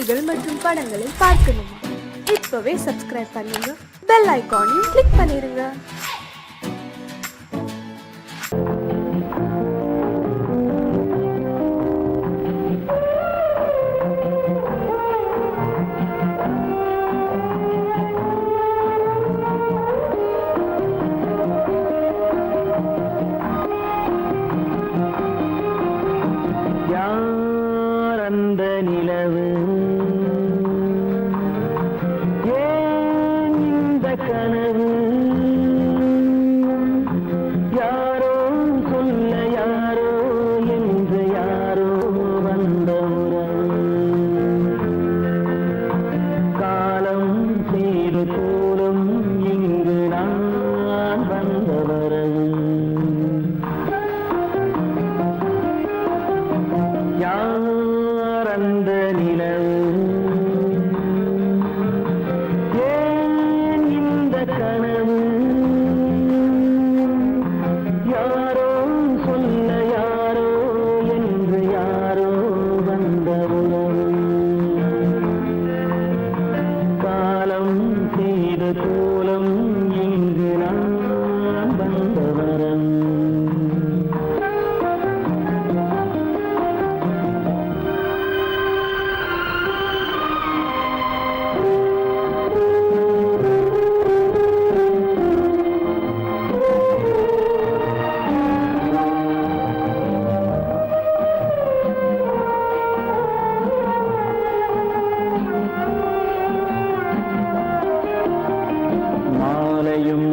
செய்திகள் மற்றும் படங்களை பார்க்கணுமா? இப்பவே சப்ஸ்கிரைப் பண்ணுங்க, பெல் ஐகானையும் கிளிக் பண்ணிருங்க.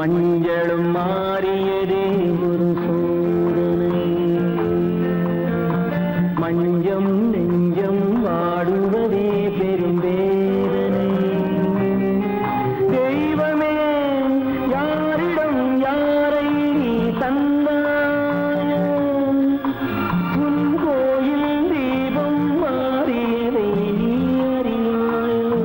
மஞ்சளும் மாறியதே ஒரு சோதனை, மஞ்சம் நெஞ்சம் வாடுவதே பெரும்பேதனை. தெய்வமே யாரிடம் யாரை நீ தந்தாயோ, உன் கோயில் தீபம் மாறியதை நீ அறியாயோ.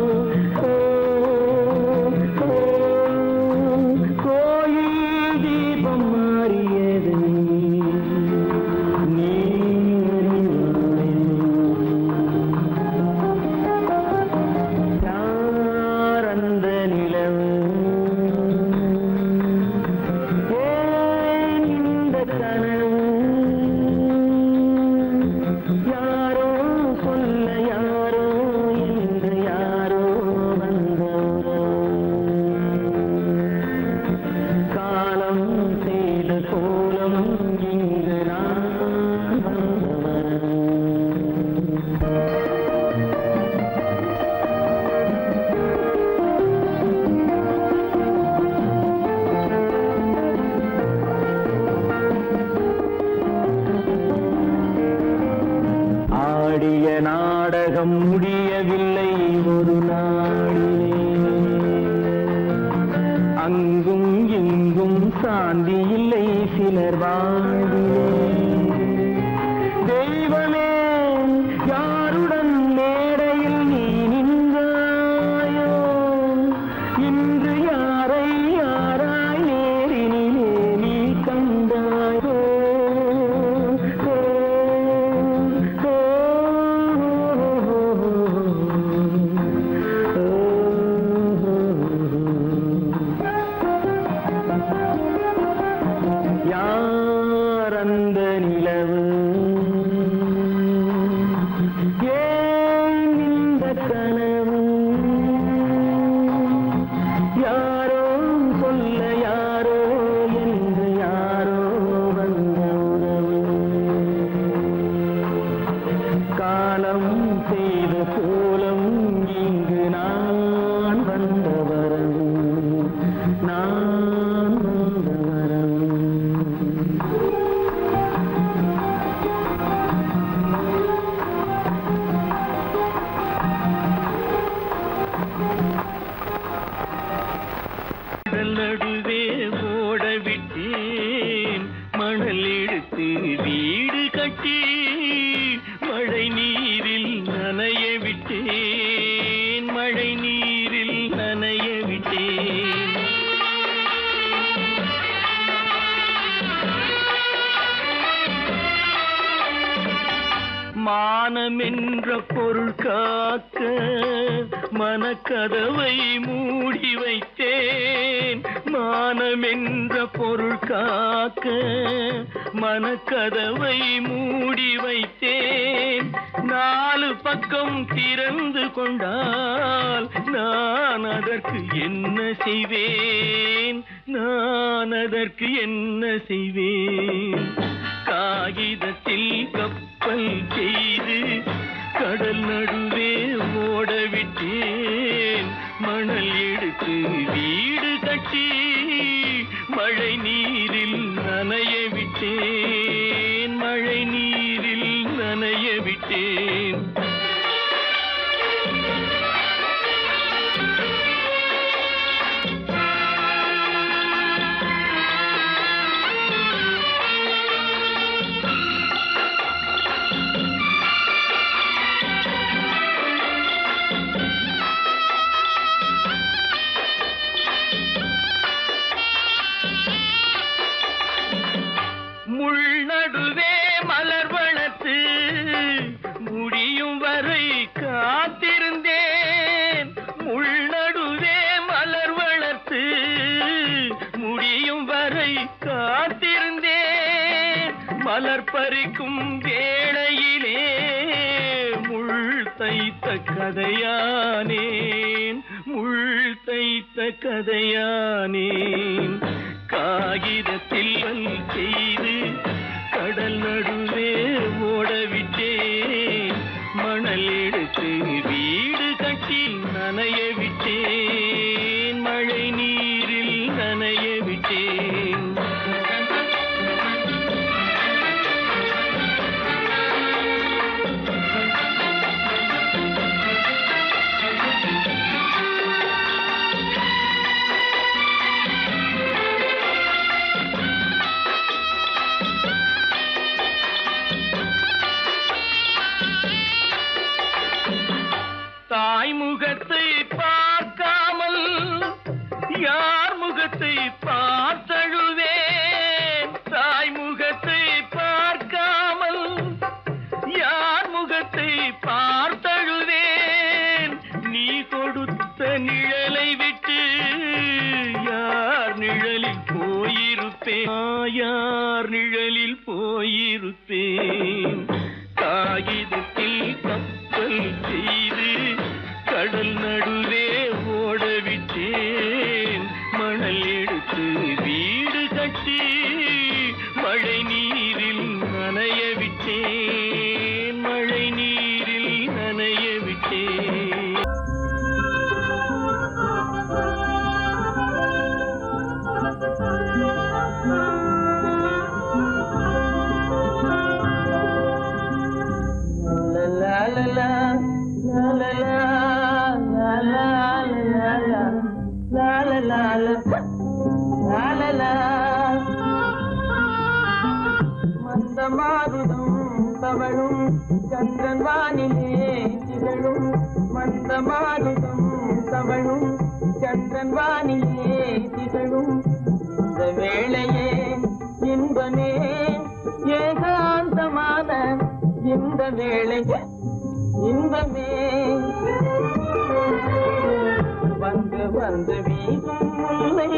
ஆடிய நாடகம் முடியவில்லை ஒரு நாளிலே, அங்கும் இங்கும் சாந்தி இல்லை சிலர் வாழ்விலே. தெய்வமே யாருடன் மேடையில் நீ நின்றாயோ, இன்று யாரை யாராய் நேரினிலே நீ கண்டாயோ. யாரந்த நிலவு, ஏன் இந்த கனவு, யாரோ சொல்ல யாரோ என்று யாரோ வந்த உறவு. காலம் செய்த கோலம் இங்கு நான் வந்த வரவு, நான் வந்த வரவு. நடுவே ஓட விட்டேன் மணல் எடுத்து வீடு கட்டி, மழை நீரில் நனைய விட்டேன் மானம் என்ற பொருள் காக்க மனக்கதவை மூடி வைத்தேன். மானம் என்ற பொருள் காக்க மனக்கதவை மூடி வைத்தேன். 4 பக்கம் திறந்து கொண்டால் நான் அதற்கு என்ன செய்வேன்? நான் அதற்கு என்ன செய்வேன்? காகிதத்தில் கப்பல் செய்து கடல் நடுவே ஓடவிட்டேன். மணல் எடுத்து வீடு கட்டி மழை நீரில் நனைய விட்டேன். மழை நீரில் நனைய விட்டேன். முள்நடுவே மலர் வளர்த்து முடியும் வரை காத்திருந்தேன். முள்நடுவே மலர் வளர்த்து முடியும் வரை காத்திருந்தேன். மலர் பறிக்கும் வேளையிலே முள் தைத்த கதையானேன். முள் தைத்த கதையானேன். காகிதத்தில் செய்து கடல் நடுவே ஓடவிட்டேன். மணல் எடுத்து வீடு கட்டி நனைய விட்டேன். மழை நீரில் நனைய விட்டேன். தாய் முகத்தை பார்க்காமல் யார் முகத்தை பார்த்தழுவேன். தாய் முகத்தை பார்க்காமல் யார் முகத்தை பார்த்தழுவேன். நீ கொடுத்த நிழலை விட்டு யார் நிழலில் போயிருப்பேன். யார் நிழலில் போயிருப்பேன். காகிதத்தில் கப்பல் செய்து கடல் நடுவே ஓடவிட்டேன். மணல் எடுத்து வீடு கட்டி மழை நீரில் நனைய விட்டேன். மழை நீரில் நனைய விட்டேன். மந்தமாருதம் தவழும் சந்திரன் வானிலே திகழும். மந்தமாருதம் தவழும் சந்திரன் வானிலே திகழும். இந்த வேளையே இன்பமே ஏகாந்தமான இந்த வேளை இன்பமே. வந்து வந்து வீசும் முல்லை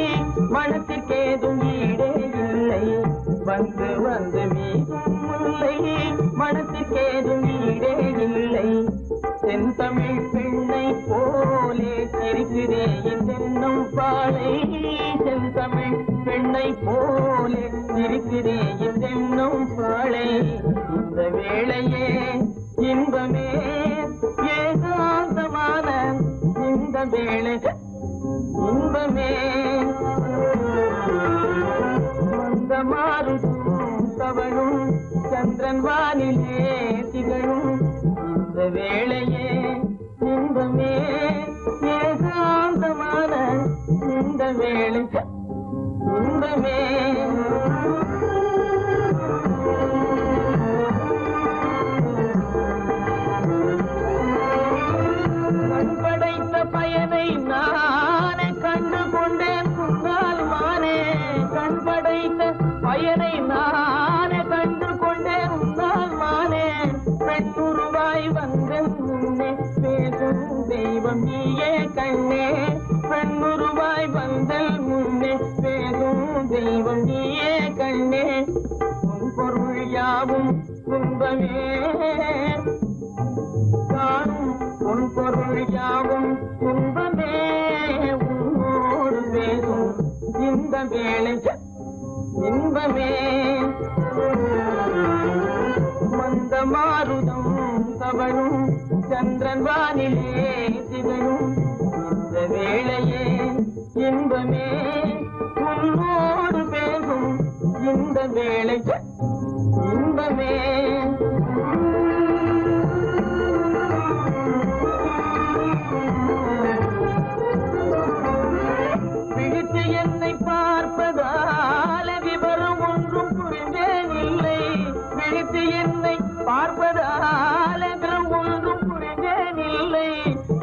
மனத்திற்கேதும் ஈடே இல்லை. வந்து வந்து வீசும் முல்லை மனத்திற்கேதும் ஈடே இல்லை. தென்தமிழ் பெண்ணை போலே சிரிக்கிறே தென்னும் பாலை. தென்தமிழ் பெண்ணை போலே சிரிக்கிறே தென்னும் பாலை. இந்த வேளையே இன்பமே ஏகாந்தமான இந்த வேளை இன்பமே. மந்தமாருதம் தவழும் சந்திரன் வானிலே திகழும். இந்த வேளையே இன்பமே ஏகாந்தமான இந்த வேளை இன்பமே. படைத்த பயனை நான் கண்ணே பெண்ணுருவாய் வந்தல் முன்னே பேசும் தெய்வம் நீயே கண்ணே உன் பொருள் யாவும் துன்பமே காணும் உன் பொருள் யாவும் துன்பமே உன்னோடு பேசும் இந்த வேளை இன்பமே மந்த மாருதம் தவழும் சந்திரன் வானிலே திகழும் இந்த வேளையே இன்பமே உன்னோடு பேசும் இந்த வேளை இன்பமே பிடித்து என்னை பார்ப்பதால விவரம் ஒன்றும் புரிந்தேன் இல்லை பிடித்து என்னை பார்ப்பதால விவரம் ஒன்றும் புரிந்தேன் இல்லை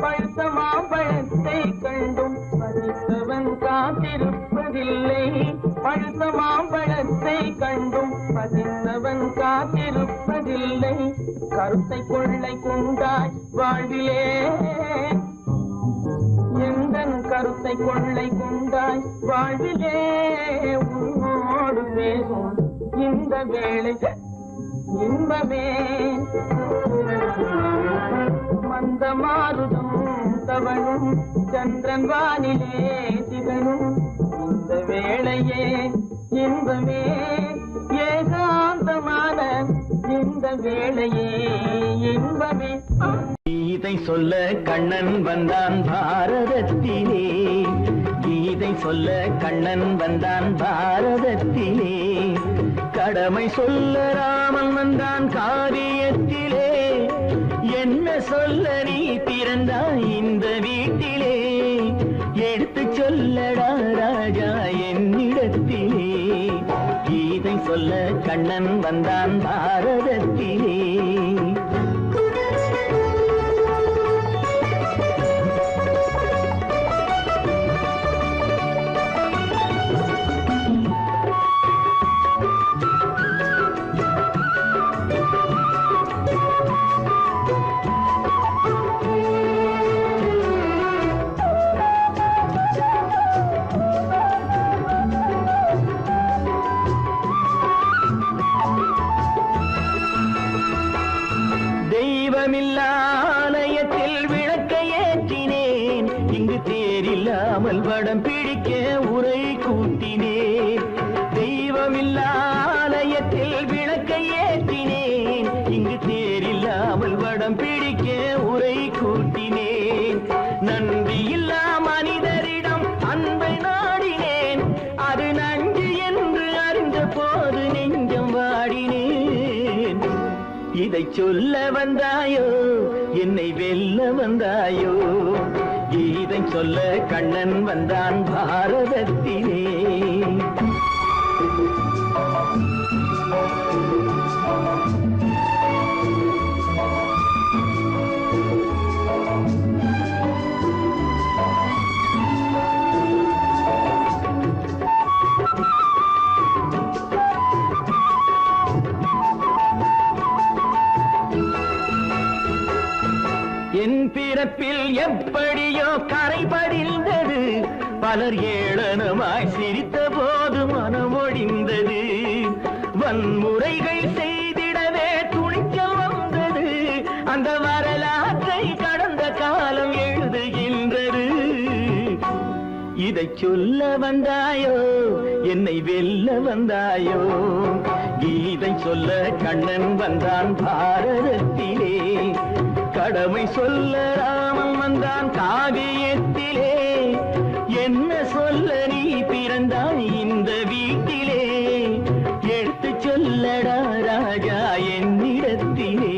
பழுத்த மாம்பழத்தை கண்டும் பசித்தவன் காத்திருப்பதில்லை பழுத்த மாம்பழத்தை கண்டும் பசித்தவன் காத்திருப்பதில்லை கருத்தை கொள்ளை கொண்டாய் வாழ்விலே எந்தன் கருத்தை கொள்ளை கொண்டாய் வாழ்விலே உன்னோடு பேசும் இந்த வேளை இன்பமே மந்த மாருதம் தவழும் சந்திரன் வானிலே திகழும் இந்த வேளையே இன்பமே ஏகாந்தமான இந்த வேளையே இன்பமே கீதை சொல்ல கண்ணன் வந்தான் பாரதத்திலே கீதை சொல்ல கண்ணன் வந்தான் பாரதத்திலே கடமை சொல்ல ராமன் வந்தான் காரியத்திலே என்ன சொல்ல நீ பிறந்தாய் இந்த வீட்டிலே எடுத்து சொல்லடா ராஜா என்னிடத்திலே கீதை சொல்ல கண்ணன் வந்தான் பாரதத்திலே தெய்வமில்லாலயத்தில் விளக்கை ஏற்றினேன் இங்கு தேரில்லாமல் வடம் பிடிக்க உரை கூட்டினேன் தெய்வமில்லாலயத்தில் விளக்கை ஏற்றினேன் இங்கு தேரில்லாமல் வடம் பிடிக்க உரை கூட்டினேன் நன்றியில்லா மனிதரிடம் அன்பை நாடினேன் அது நன்றி என்று அறிந்த போது நெஞ்சம் வாடினேன் இதை சொல்ல வந்தாயோ என்னை வெல்ல வந்தாயோ கீதை சொல்ல கண்ணன் வந்தான் பாரதத்திலே என் பிறப்பில் எப்படியோ கரை படிந்தது பலர் ஏளனமாய் சிரித்த போது மனமொழிந்தது வன்முறைகள் செய்திடவே துணிச்சல் வந்தது அந்த வரலாற்றை கடந்த காலம் எழுதுகின்றது இதை சொல்ல வந்தாயோ என்னை வெல்ல வந்தாயோ கீதை சொல்ல கண்ணன் வந்தான் பாரதத்திலே கடமை சொல்ல ராமன் வந்தான் காவியத்திலே என்ன சொல்ல நீ பிறந்தாய் இந்த வீட்டிலே எடுத்து சொல்லடா ராஜா என்னிடத்திலே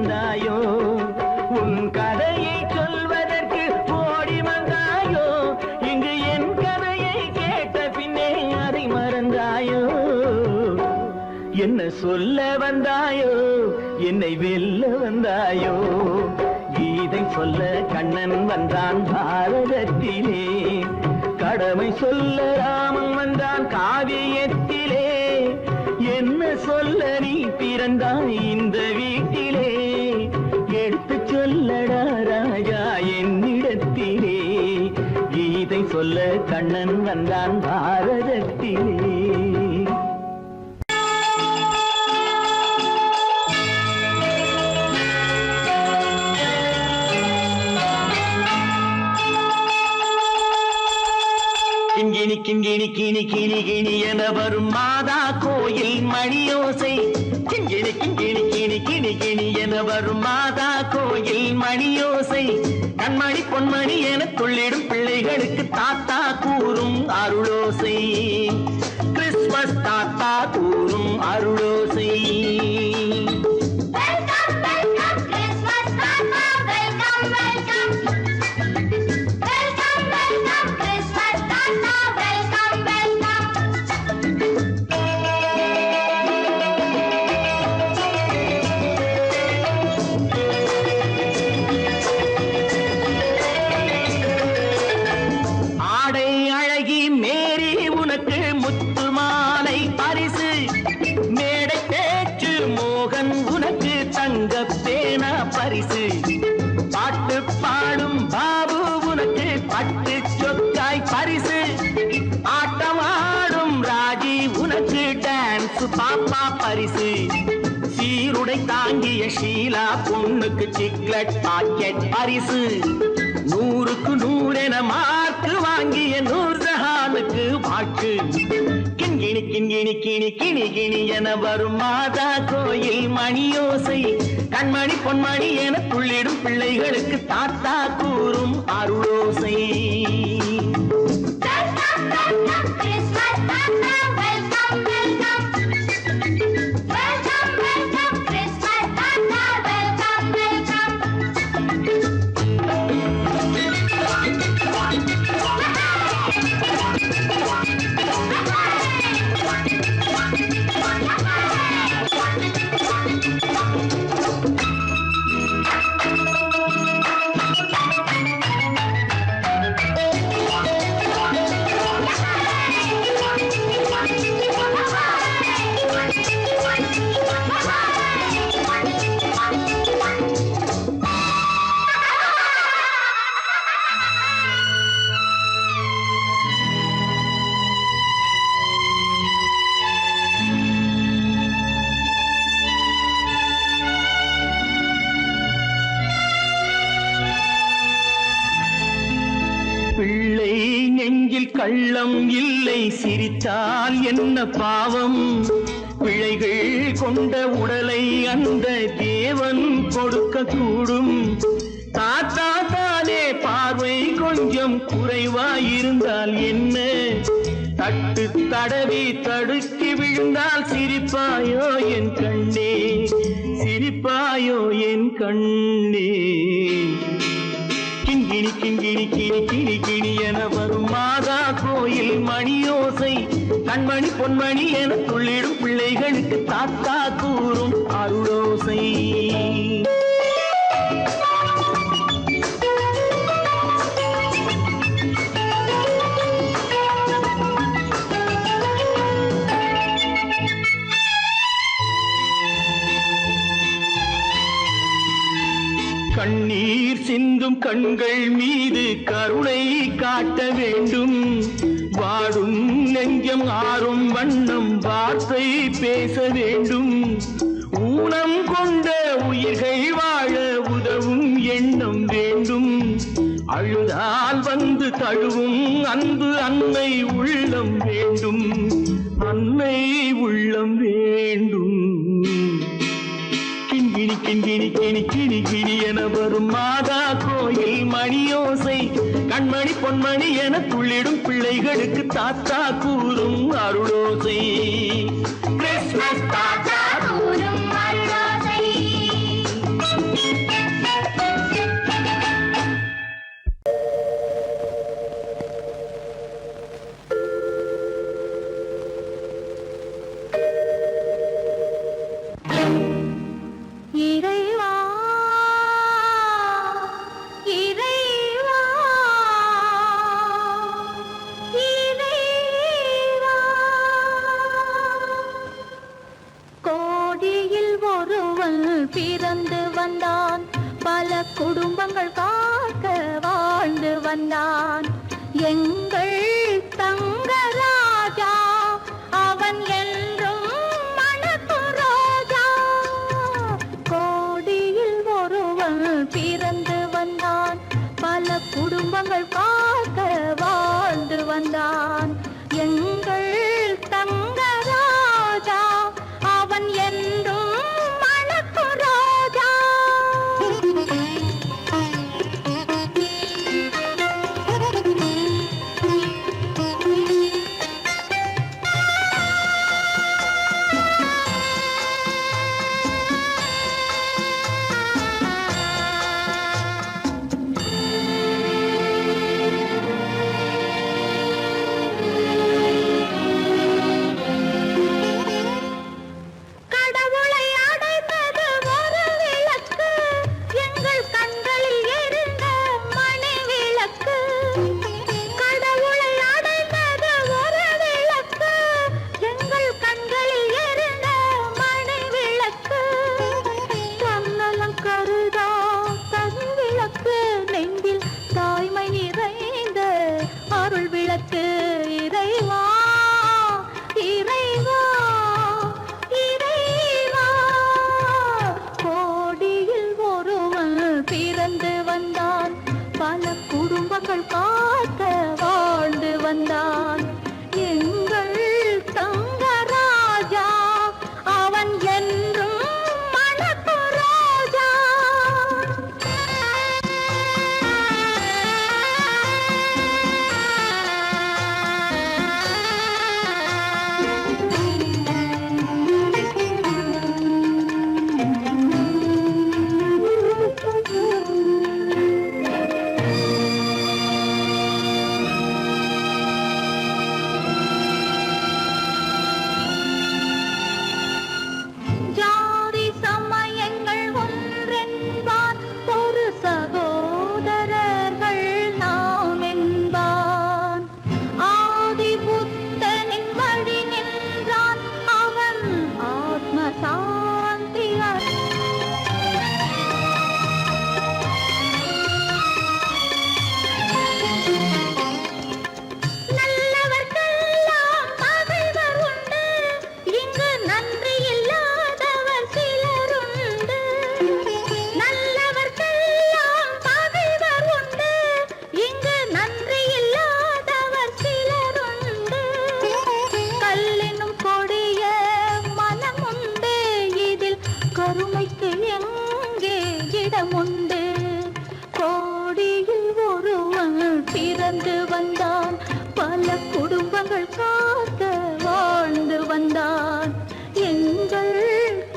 வந்தாயோ உன் கதையை சொல்வதற்கு ஓடி வந்தாயோ இங்கு என் கதையை கேட்ட பின்னே அதை மறந்தாயோ என்ன சொல்ல வந்தாயோ என்னை வெல்ல வந்தாயோ கீதை சொல்ல கண்ணன் வந்தான் பாரதத்திலே கடமை சொல்ல ராமன் வந்தான் காவியத்திலே என்ன சொல்ல நீ பிறந்தாய் இந்த வீட்டிலே எடுத்து சொல்லடா ராஜா என்னிடத்திலே கீதை சொல்ல கண்ணன் வந்தான் பாரதத்திலே கிங்கிணி கிங்கிணி கிணி கிணி கிணி என வரும் மாதா கோயில் மணியோசை கிங்கிணி கிங்கிணி கிணி கிணி கிணி என வரும் மாதா கோயில் மணியோசை கண்மணி பொன்மணி என துள்ளிடும் பிள்ளைகளுக்கு தாத்தா கூறும் அருளோசை கிறிஸ்துமஸ் தாத்தா கூறும் அருளோசை பாட்டு பாடும் பாபு உனக்கு பட்டு சொக்காய் பரிசு ஆட்டமாடும் ராஜி உனக்கு டான்ஸ் பாப்பா பரிசு சீருடை தாங்கிய ஷீலா பொண்ணுக்கு சிக்லெட் பாக்கெட் பரிசு 100க்கு 100 என மார்க்கு வாங்கிய நூர்ஜஹானுக்கு வாக்கு கிண்கிணி கிண்கிணி கிணி கிணி கிணி என வரும் மாதா கோயில் மணியோசை கண்மணி பொன்மணி என துள்ளிடும் பிள்ளைகளுக்கு தாத்தா கூறும் அருளோசை பிள்ளை நெஞ்சில் கள்ளம் இல்லை சிரித்தால் என்ன பாவம் பிழைகள் கொண்ட உடலை அந்த தேவன் கொடுக்க கூடும் தாத்தா தானே பார்வை கொஞ்சம் குறைவாயிருந்தால் என்ன தட்டு தடவி தடுக்கி விழுந்தால் சிரிப்பாயோ என் கண்ணே சிரிப்பாயோ என் கண்ணே கிண்கிணி கிண்கிணி கிணி கிணி கிணி என வரும் மாதா கோயில் மணியோசை கண்மணி பொன்மணி என துள்ளிடும் பிள்ளைகளுக்கு தாத்தா கூறும் அருளோசை கண்ணீர் சிந்தும் கண்கள் மீது கருணை காட்ட வேண்டும் வாடும் நெஞ்சம் ஆறும் வண்ணம் வார்த்தை பேச வேண்டும் ஊனம் கொண்ட உயிர்கள் வாழ உதவும் எண்ணம் வேண்டும் அழுதால் வந்து தழுவும் அன்பு அன்னை உள்ளம் வேண்டும் அன்னை உள்ளம் வேண்டும் கிண்கிணி கிண்கிணி கிணி கிணி கிணி என வரும் மாதா கோயில் மணியோசை கண்மணி பொன்மணி என துள்ளிடும் பிள்ளைகளுக்கு தாத்தா கூறும் அருளோசை கிறிஸ்துமஸ் தாத்தா கூறும் அருளோசை குடும்பங்கள் காக்க வாழ்ந்து வந்தான் எங்கள் தங்கராஜா. அவன் என்றும் மணக்கும் ரோஜா. கோடியில் ஒருவன் பிறந்து வந்தான் பல குடும்பங்கள் காக்க வாழ்ந்து வந்தான் எங்கள் தங்கராஜா. அவன் என்றும் மணக்கும் ரோஜா. கடவுளை அடைந்தது ஒரு விளக்கு எங்கள் கண்களில் எரிந்த மணி விளக்கு. கடவுளை அடைந்தது ஒரு விளக்கு எங்கள் கண்களில் எரிந்த மணி விளக்கு. தன்னலம் கருதா தனி விளக்கு நெஞ்சில் தாய்மை நிறைந்த அருள் விளக்கு. இறைவா இறைவா இறைவா. கோடியில் ஒருவன் பிறந்து வந்தான் பல குடும்பங்கள் காக்க வாழ்ந்து வந்தான் எங்கள் தங்கராஜா. அவன் என்றும் மணக்கும் ரோஜா. ஜாதி சமயங்கள் ஒன்றென்பான் ஒரு சகோதரர்கள் நாம் என்பான். ஆதி புத்தனின் வழி நின்றான் அவன் ஆத்ம சாந்தி நல்லவர்க்கெல்லாம் பகைவர் உண்டு இங்கு நன்றி இல்லாதவர் சிலருண்டு. நல்லவர்க்கெல்லாம் பகைவர் உண்டு இங்கு நன்றி இல்லாதவர் சிலருண்டு. கல்லினும் கொடிய மனமுண்டு இதில் கருமைக்கு எங்கே இடமுண்டு. கோடியில் ஒருவன் பிறந்து வந்தான் பல குடும்பங்கள் காக்க வாழ்ந்து வந்தான் எங்கள்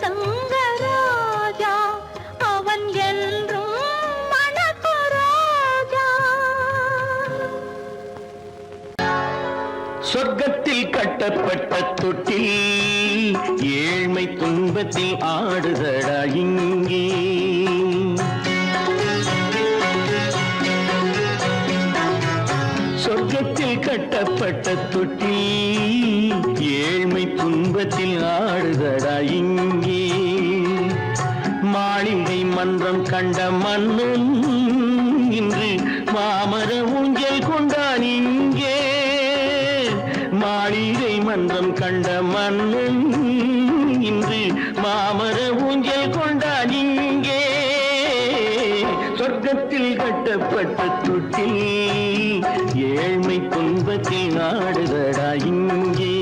தங்கராஜா. அவன் என்றும் மணக்கும் ரோஜா. சொர்க்கத்தில் கட்டப்பட்ட தொட்டில் ஏழ்மை துன்பத்தில் ஆடுதடா இங்கே. சொர்க்கத்தில் கட்டப்பட்ட தொட்டில் ஏழ்மை துன்பத்தில் ஆடுதடா இங்கே. மாளிகை மன்றம் கண்ட மன்னன் இன்று மாமர ஊஞ்சல் கொண்டான் இங்கே. மாளிகை மன்றம் கண்ட மன்னன் இன்று மாமர ஊஞ்சல் கொண்டான் இங்கே. சொர்க்கத்தில் கட்டப்பட்ட தொட்டில் ஏழ்மை துன்பத்தில் ஆடுதடா இங்கே.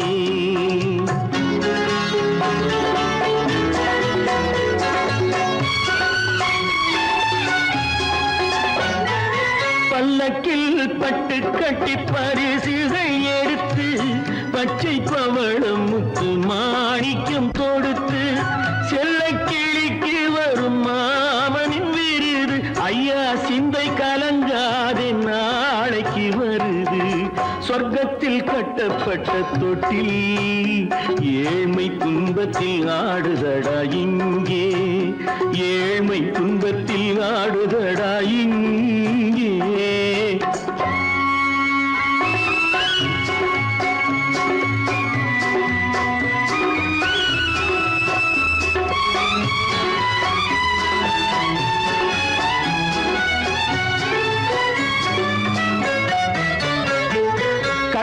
பல்லக்கில் பட்டு கட்டி பரிசுகள் எடுத்து பச்சை பவளம் முத்து மாணிக்கம் தொடுத்து செல்ல கிளிக்கு வரும் மாமனின் விருது. ஐயா சிந்தை கலங்காதே நாளைக்கு வருது. சொர்க்கத்தில் கட்டப்பட்ட தொட்டில் ஏழ்மை துன்பத்தில் ஆடுதடா இங்கே. ஏழ்மை துன்பத்தில் ஆடுதடா இங்கே.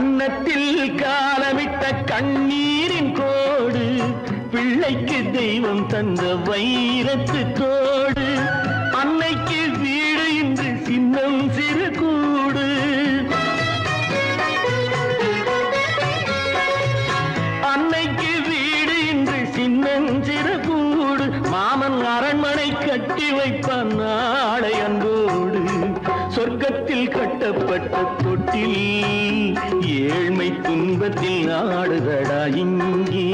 கன்னத்தில் காலமிட்ட கண்ணீரின் கோடு, பிள்ளைக்கு தெய்வம் தந்த வைரத்து தோடு, அன்னைக்கு வீடு இன்று சின்னம் சிறு கூடு. அன்னைக்கு வீடு இன்று சின்னஞ்சிறு கூடு, மாமன் அரண்மனை கட்டி வைப்பான் நாளை அன்போடு. சொர்க்கத்தில் கட்டப்பட்ட தொட்டில் ஏழ்மை துன்பத்தில் ஆடுதடா இங்கே.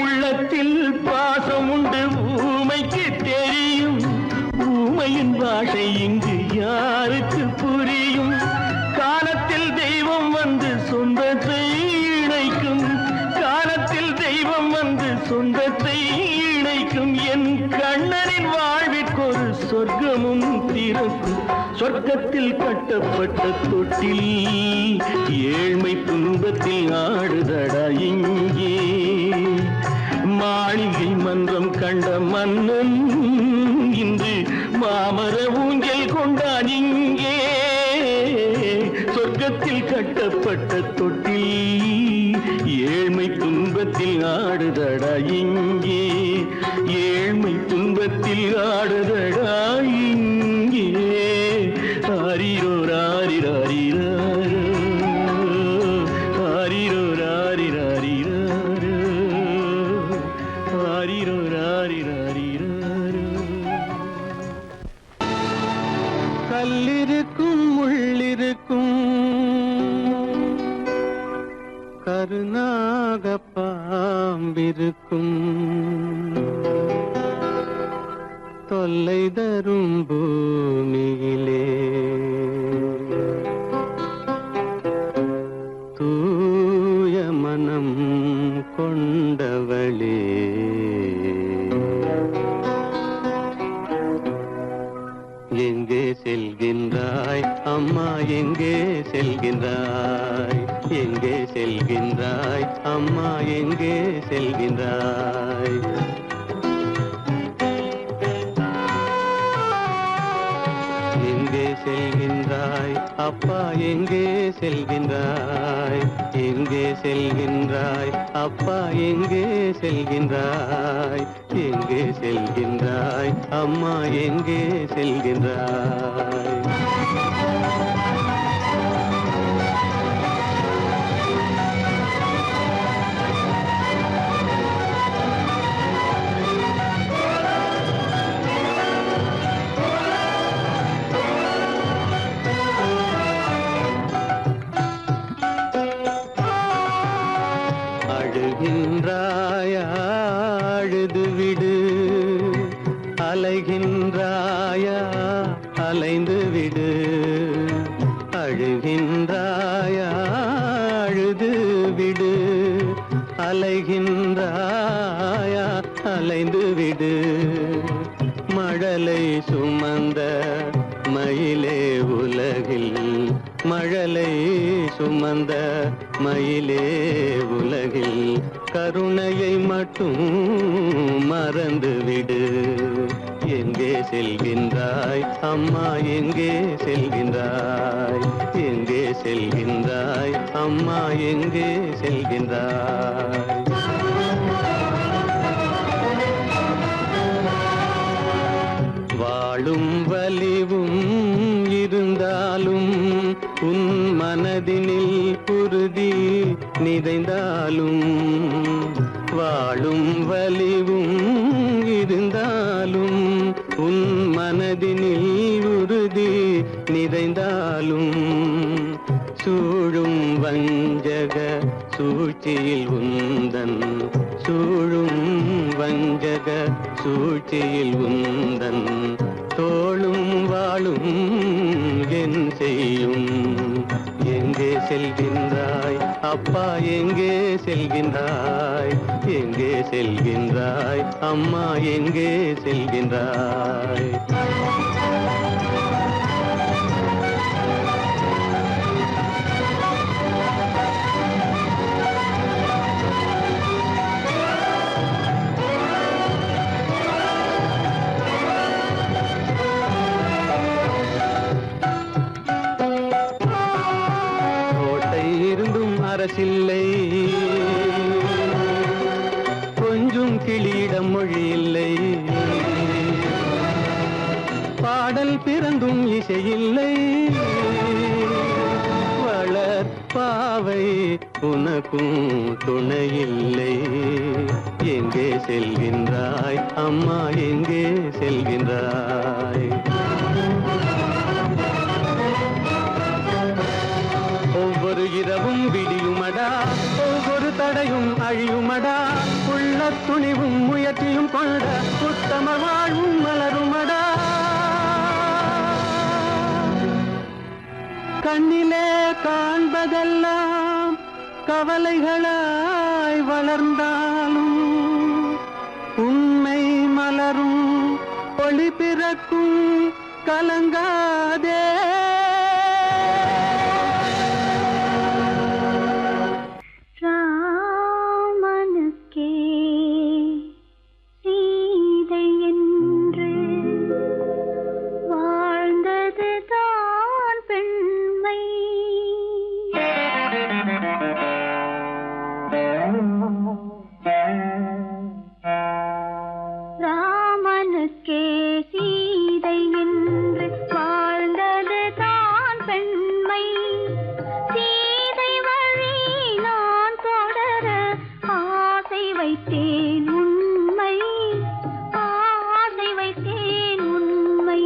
உள்ளத்தில் பாசம் உண்டு ஊமைக்கு தெரியும், ஊமையின் பாஷை இங்கு யாருக்கு புரியும்? காலத்தில் தெய்வம் வந்து சொந்தத்தை இணைக்கும், காலத்தில் தெய்வம் வந்து சொந்தத்தை இணைக்கும். என் கண்ணனின் வாழ்விற்கொரு சொர்க்கமும் திறக்கும். சொர்க்கத்தில் கட்டப்பட்ட தொட்டில் ஏழ்மை துன்பத்தில் ஆடுதடா இங்கே. மாளிகை மன்றம் கண்ட மன்னன் இன்று மாமர ஊஞ்சல் கொண்டான் இங்கே. சொர்க்கத்தில் கட்டப்பட்ட தொட்டில் ஏழ்மை துன்பத்தில் ஆடுதடா இங்கே. ஏழ்மை துன்பத்தில் ஆடுதடா இங்கே. ஆரிரோ ராரிராரிராரோ, ஆரிரோ ராரிராரிராரோ, ஆரிரோ ராரிராரிராரோ. கல்லிருக்கும் முள்ளிருக்கும் கருநாக பாம்பிருக்கும் தொல்லை தரும் பூமியிலே தூய மனம் கொண்டவளே எங்கே செல்கின்றாய் அம்மா, எங்கே செல்கின்றாய்? எங்கே செல்கின்றாய் அம்மா, எங்கே செல்கின்றாய்? எங்கே செல்கின்றாய் அப்பா, எங்கே செல்கின்றாய்? எங்கே செல்கின்றாய் அப்பா, எங்கே செல்கின்றாய்? எங்கே செல்கின்றாய் அம்மா, எங்கே செல்கின்றாய்? அழுகின்றாயா, அழுது விடு. அலைகின்றாயா, அலைந்து விடு. அழுகின்றாயா, அழுது விடு. அலைகின்றாயா, அலைந்து விடு. மழலை சுமந்த மயிலே உலகில், மழலை சுமந்த மயிலே உலகில் கருணையை மட்டும் மறந்துவிடு. எங்கே செல்கின்றாய் அம்மா, எங்கே செல்கின்றாய்? எங்கே செல்கின்றாய் அம்மா, எங்கே செல்கின்றாய்? வாழும் வலிவும் இருந்தாலும், உன் மனதினில் உறுதி நிறைந்தாலும், வாழும் வலிவும் இருந்தாலும், உன் மனதினில் உறுதி நிறைந்தாலும், சூழும் வஞ்சக சூழ்ச்சியில் உந்தன், சூழும் வஞ்சக சூழ்ச்சியில் உந்தன் தோளும் வாழும் என் செய்யும். எங்கே செல்கின்றாய் அப்பா, எங்கே செல்கின்றாய்? எங்கே செல்கின்றாய் அம்மா, எங்கே செல்கின்றாய்? அரசில்லை, கொஞ்சம் கிளியிடம் மொழி இல்லை, பாடல் பிறந்தும் இசையில்லை, வளர் பாவை உனக்கும் துணையில்லை. எங்கே செல்கின்றாய் அம்மா, எங்கே செல்கின்றாய்? ஒவ்வொரு இரவும் விடியுமடா, ஒவ்வொரு தடையும் அழியுமடா, உள்ள துணிவும் முயற்சியும் கொண்ட உத்தம வாழ்வும் மலருமடா. கண்ணிலே காண்பதெல்லாம் கவலைகளாய் வளர்ந்தாலும் உண்மை மலரும், ஒளி பிறக்கும், கலங்காதே. ராமனுக்கே சீதை என்று வாழ்ந்தது தான் பெண்மை. ராமனுக்கே சீதை என்று வாழ்ந்தது தான் பெண்மை. சீதை வழி நான் தொடர ஆசை வைத்தேன் உண்மை, ஆசை வைத்தேன் உண்மை.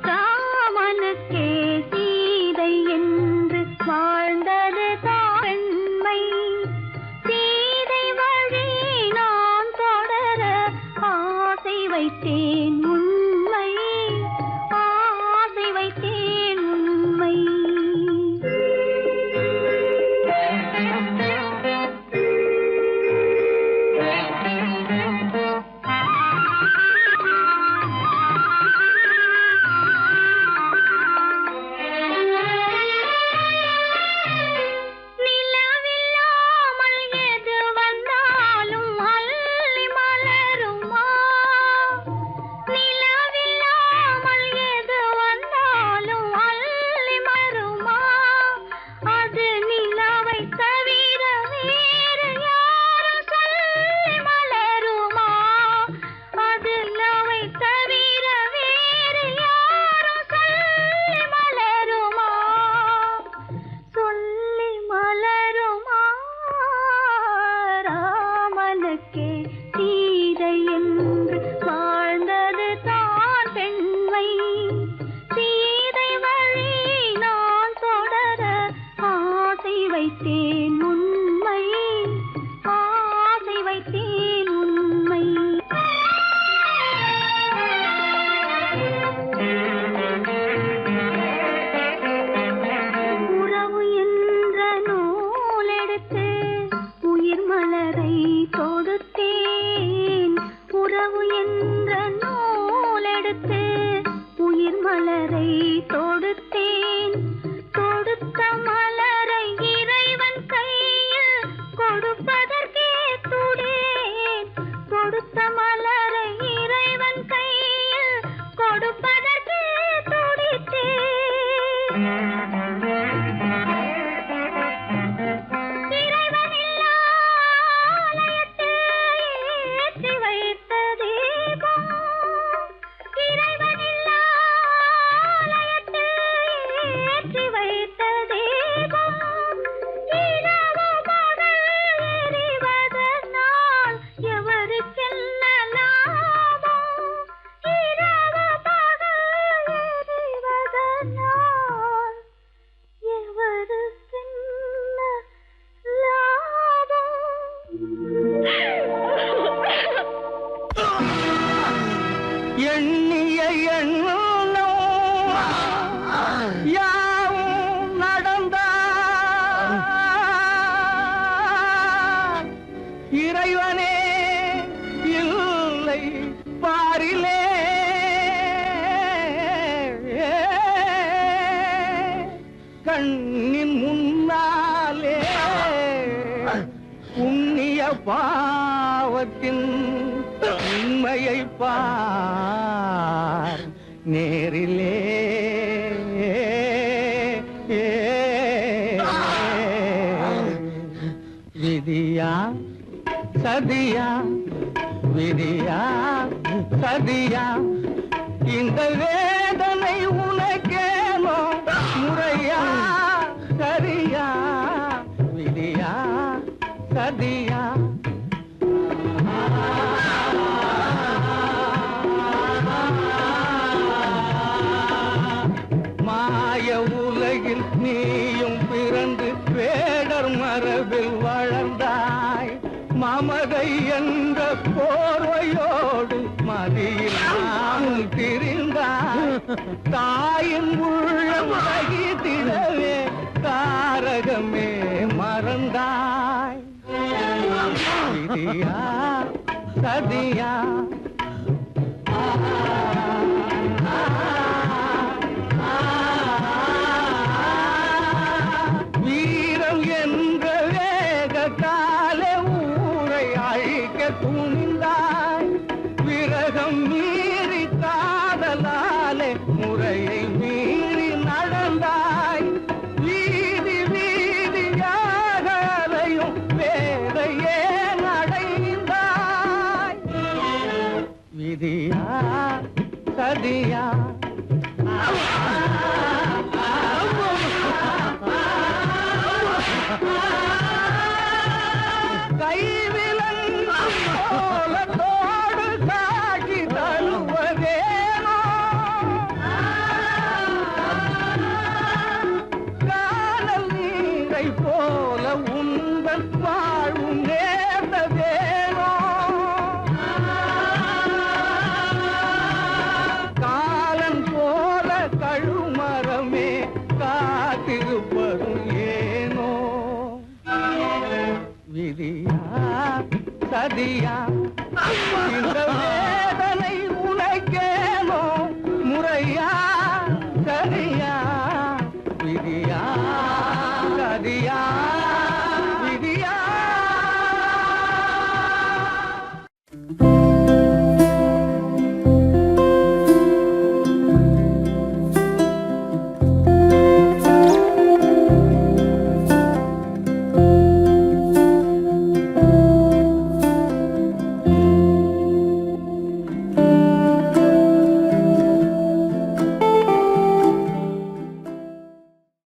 ராமனுக்கே சீதை என்று வாழ்ந்தது தான் பெண்மை. சீதை வழி நான் தொடர ஆசை வைத்தேன் உண்மை, ஆசை வைத்தேன் உண்மை. நிலவில்லாமல் எது வந்தாலும் அள்ளி மலருமா? நிலவில்லாமல் எது வந்தாலும் அள்ளி மலருமா? அது நிலவை தவிர வேறு யாரும் சொல்லி மலருமா? அது நிலவை தவிர வேறு யாரும் சொல்லி மலருமா? சொல்லி மலருமா? ராமனுக்கே சீதை என்று வாழ்ந்தது தான் பெண்மை. சீதை வழி நான் தொடர ஆசை வைத்தேன் உண்மை, ஆசை வைத்தேன் உண்மை. உறவு என்ற நூலெடுத்து உயிர் மலரை தொடுத்தேன். உறவு என்ற நூலெடுத்து உயிர் மலரை தொடுத்தேன். தொடுத்த மலரை இறைவன் கையில் கொடுப்பதற்கே துடேன். கொடுத்த மலரை இறைவன் கையில் கொடுப்பதற்கே துடித்தேன். இறைவனில்லா ஆலயத்தில் ஏற்றி வைத்த தீபம், இறைவனில்லா ஆலயத்தில் ஏற்றி வைத்த தீபம், இரவு பகல் எரிவதனால் எவருக்கென்ன லாபம்? இரவு பகல் எரிவதனால் எவருக்கென்ன லாபம்? எண்ணிய எண்ணம் யாவும் நடந்தார். இறைவனே இல்லை பாரிலே, கண்ணின் முன்னாலே புண்ணிய பாவத்தின் உண்மையை பார் நேரிலே. சதியா சதியா விதியா சதியா இந்த வேதனை உனக்கேனோ முறையா சரியா விதியா சதியா மாய உலகில் நீயும் பிறந்து வேடர் மரபில் வளர்ந்தாய் மமதை என்ற போர்வையோடு மதியில் நாமும் திரிந்தாய் தாயின் உள்ளம் வகித்திடவே தாரகமே மறந்தாய் விதியா சதியா வீரம் என்ற வேகத்தாலே ஊரை அழிக்க துணிந்தாய் விரகம் மீறி காதலாலே முறையை மீறி நடந்தாய் வீதி வீதியாக அலையும் வேதையே நடைந்தாய் விதியா சதியா கைவிலங்கு கோலத்தோடு காட்சி தருவதேனோ காணல் நீரை போல உந்தன் வாழ்வும் நேர்ந்ததேனோ காலன் போல கழுமரமே காத்திருப்பதும் ஏனோ விதியா சதியா